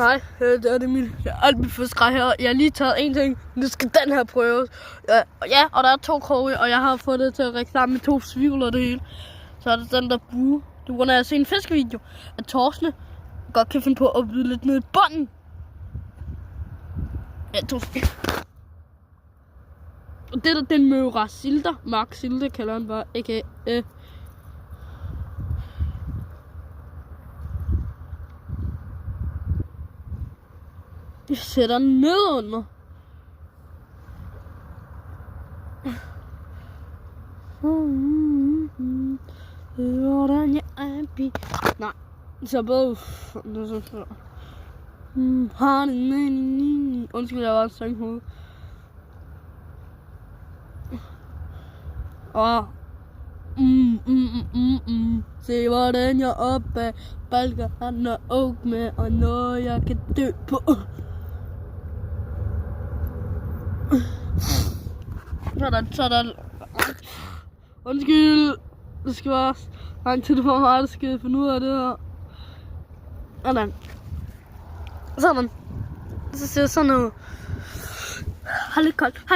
Hej, det er Emil. Jeg er alt mit første grej her. Jeg har lige taget en ting. Nu skal den her prøves. Ja, og der er 2 kroge, og jeg har fået det til at række sammen med 2 svivler og det hele. Så er det den der bue. Du kunne have set en fiskevideo af torskene. Godt kan finde på at byde lidt ned i bunden. Ja, torsk. Og det der, den Møra Silder. Mark Silder kalder han bare. A.k.a. Jeg sætter den ned under. Hvordan jeg er bi. Nej, så både. Undskyld, jeg var sang hoved. Og se hvordan jeg op ad balker han og åk med, og noget jeg kan dø på. Sådan. Undskyld. Det skal være lang tid for mig, der skal finde ud af det her. Sådan. Så ser det sådan ud. Har lidt koldt.